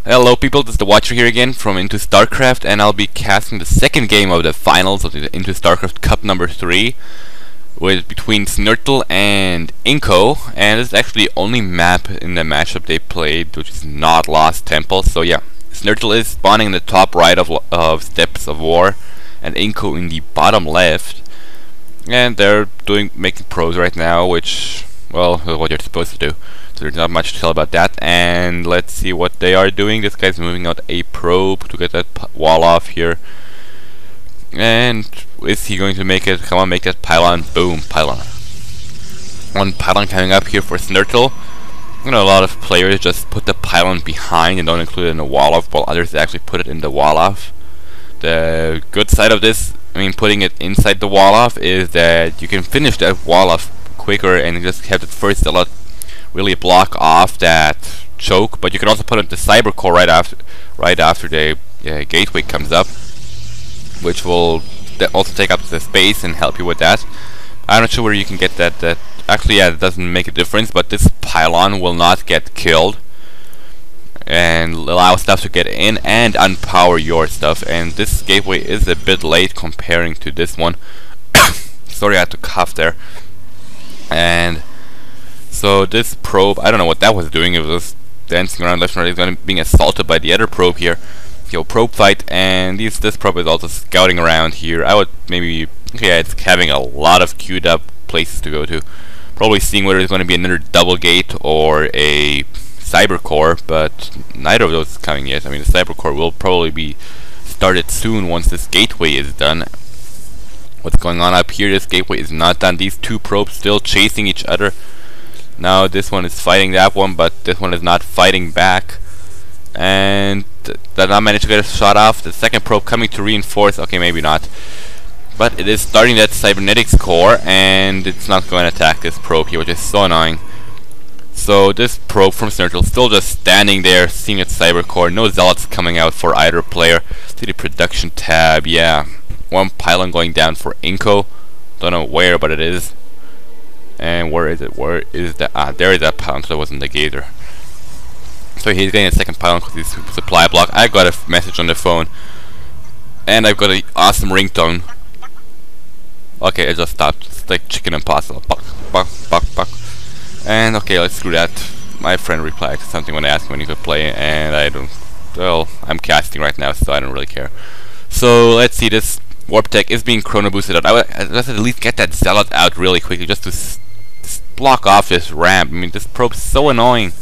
Hello people, this is TheWatcher here again from IntoStarCraft, and I'll be casting the second game of the finals of the IntoStarCraft Cup number 3 between Snurtle and Inko, and this is actually the only map in the matchup they played which is not Lost Temple. So yeah, Snurtle is spawning in the top right of Steps of War and Inko in the bottom left, and they're making probes right now, which, well, is what you're supposed to do. So there's not much to tell about that, and let's see what they are doing. This guy's moving out a probe to get that wall off here. And is he going to make it? Come on, make that pylon. Boom, pylon. One pylon coming up here for Snurtle. You know, a lot of players just put the pylon behind and don't include it in the wall off, while others actually put it in the wall off. The good side of this, putting it inside the wall off, is that you can finish that wall off quicker and just have the first a lot really block off that choke. But you can also put it the cyber core right after the gateway comes up, which will also take up the space and help you with that. I'm not sure where you can get that. Actually, yeah, it doesn't make a difference, but this pylon will not get killed and allow stuff to get in and unpower your stuff. And this gateway is a bit late comparing to this one. Sorry, I had to cough there. And so this probe, I don't know what that was doing. It was dancing around left and right. It's being assaulted by the other probe here. Yo, probe fight, and this probe is also scouting around here. I would maybe, yeah, it's having a lot of queued up places to go to. Probably seeing whether there's going to be another double gate or a cyber core, but neither of those is coming yet. The cyber core will probably be started soon once this gateway is done. What's going on up here? This gateway is not done. These two probes still chasing each other. Now this one is fighting that one, but this one is not fighting back, and did not manage to get a shot off. The second probe coming to reinforce. Okay, maybe not, but it is starting that cybernetics core, and it's not going to attack this probe here, which is so annoying. So this probe from Snurtle still just standing there, seeing its cyber core. No zealots coming out for either player. See the production tab. Yeah, one pylon going down for Inko. Don't know where, but it is. And where is it? Where is that? Ah, there is that pylon, so it wasn't the gator. So he's getting a second pylon because he's supply block. I got a message on the phone, and I've got an awesome ringtone. Okay, it just stopped. It's like Chicken Impossible. Buck, buck, buck, buck. And okay, let's screw that. My friend replied to something when I asked him when he could play, and I don't. Well, I'm casting right now, so I don't really care. So let's see. This warp tech is being chrono boosted out. Let's at least get that zealot out really quickly, just to block off this ramp. This probe's so annoying.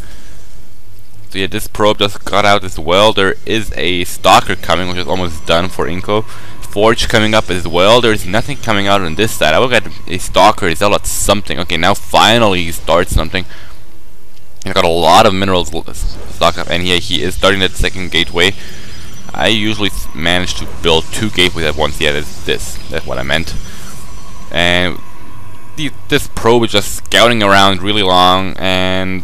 So yeah, this probe just got out as well. There is a stalker coming, which is almost done for Inko. Forge coming up as well. There's nothing coming out on this side. I will get a stalker, a zealot, something. Okay, now finally he starts something. He's got a lot of minerals stocked up, and yeah, he is starting that second gateway. I usually manage to build 2 gateways at once. Yeah, that's what I meant. And this probe is just scouting around really long, and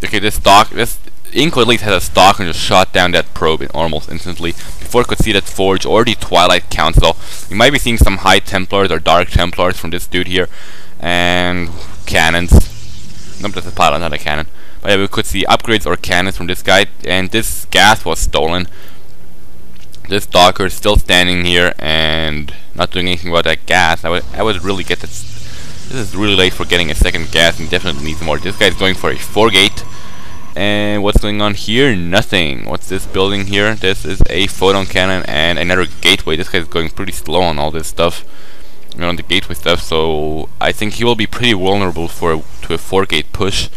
okay, this Inko at least had a stalker and just shot down that probe almost instantly before it could see that Forge or the Twilight Council. You might be seeing some High Templars or Dark Templars from this dude here, and cannons. Nope, that's a pylon, not a cannon. But yeah, we could see upgrades or cannons from this guy, and this gas was stolen. This stalker is still standing here and not doing anything about that gas. I would really get this. This is really late for getting a second gas, and definitely needs more. This guy's going for a 4-gate. And what's going on here? Nothing. What's this building here? This is a photon cannon and another gateway. This guy's going pretty slow on all this stuff, on the gateway stuff. So I think he will be pretty vulnerable to a 4-gate push.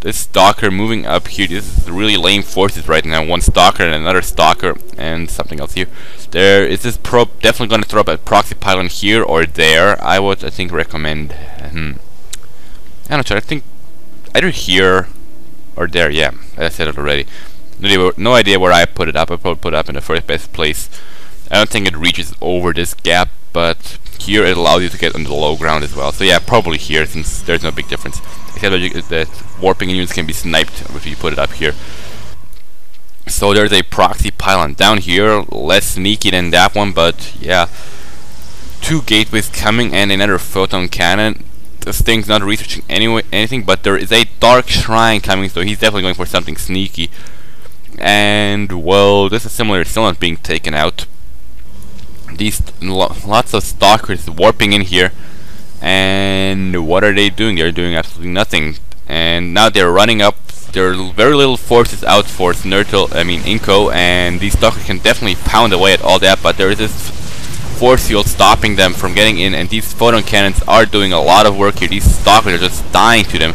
This stalker moving up here. This is really lame forces right now. One stalker and another stalker and something else here. There is this probe definitely going to throw up a proxy pylon here or there. I think recommend. I'm not sure. I think either here or there. Yeah, I said it already. No idea where I put it up. I probably put it up in the first best place. I don't think it reaches over this gap, but here it allows you to get on the low ground as well. So yeah, probably here, since there's no big difference. Except that warping units can be sniped if you put it up here. So there's a proxy pylon down here, less sneaky than that one, but yeah. 2 gateways coming and another photon cannon. This thing's not researching anything, but there is a dark shrine coming, so he's definitely going for something sneaky. And well, this is similar, still not being taken out. These lots of stalkers warping in here, and what are they doing? They're doing absolutely nothing. And now they're running up. There are very little forces out for Inko, and these stalkers can definitely pound away at all that, but there is this force field stopping them from getting in, and these photon cannons are doing a lot of work here. These stalkers are just dying to them,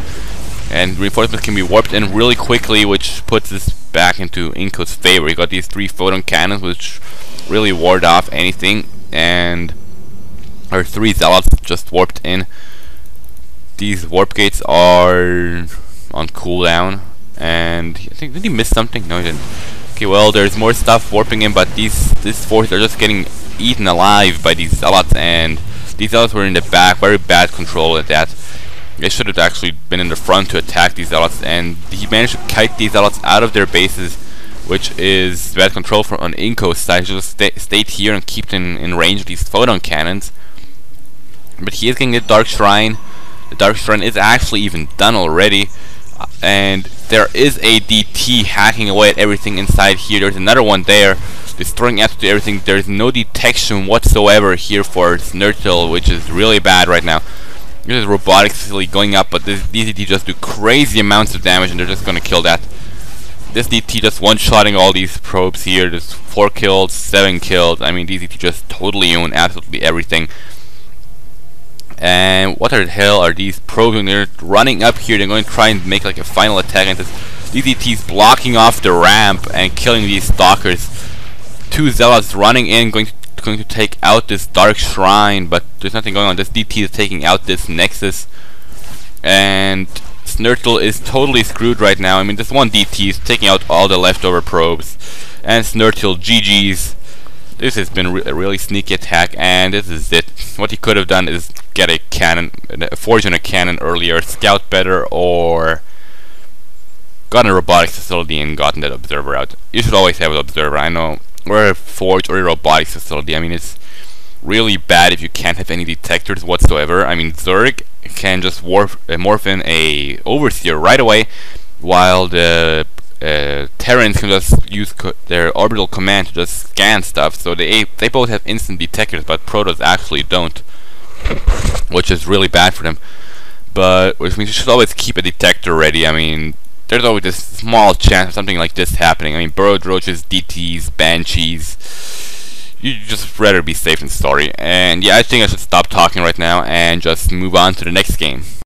and reinforcements can be warped in really quickly, which puts this back into Inko's favor. You got these 3 photon cannons, which really ward off anything, and our 3 zealots just warped in. These warp gates are on cooldown, and I think, did he miss something? No, he didn't. Okay, well, there's more stuff warping in, but these forces are just getting eaten alive by these zealots, and these zealots were in the back, very bad control at that. They should have actually been in the front to attack these zealots, and he managed to kite these zealots out of their bases, which is bad control from on Inko's side. He just stayed here and kept in range of these photon cannons. But he is getting the Dark Shrine. The Dark Shrine is actually even done already, and there is a DT hacking away at everything inside here. There's another one there, destroying absolutely everything. There's no detection whatsoever here for Snurtle, which is really bad right now. This is robotics facility going up, but these DT just do crazy amounts of damage, and they're just gonna kill that. This DT just one-shotting all these probes here. There's 4 kills, 7 kills. I mean, these DT just totally own absolutely everything. And what the hell are these probes doing? They're running up here. They're going to try and make like a final attack against this. These DTs blocking off the ramp and killing these stalkers. 2 zealots running in, going to take out this Dark Shrine, but there's nothing going on. This DT is taking out this Nexus, and Snurtle is totally screwed right now. I mean, this one DT is taking out all the leftover probes, and Snurtle, GG's. This has been a really sneaky attack, and this is it. What he could have done is get a cannon, forge on a cannon earlier, scout better, or gotten a robotics facility and gotten that observer out. You should always have an observer, I know, or a forge or a robotics facility. I mean, it's really bad if you can't have any detectors whatsoever. I mean, Zerg can just morph in a overseer right away, while the Terrans can just use their orbital command to just scan stuff. So they both have instant detectors, but Protoss actually don't, which is really bad for them. But which means you should always keep a detector ready. I mean, there's always this small chance of something like this happening. I mean, burrowed roaches, DTs, banshees. You just rather be safe than sorry. And yeah, I think I should stop talking right now and just move on to the next game.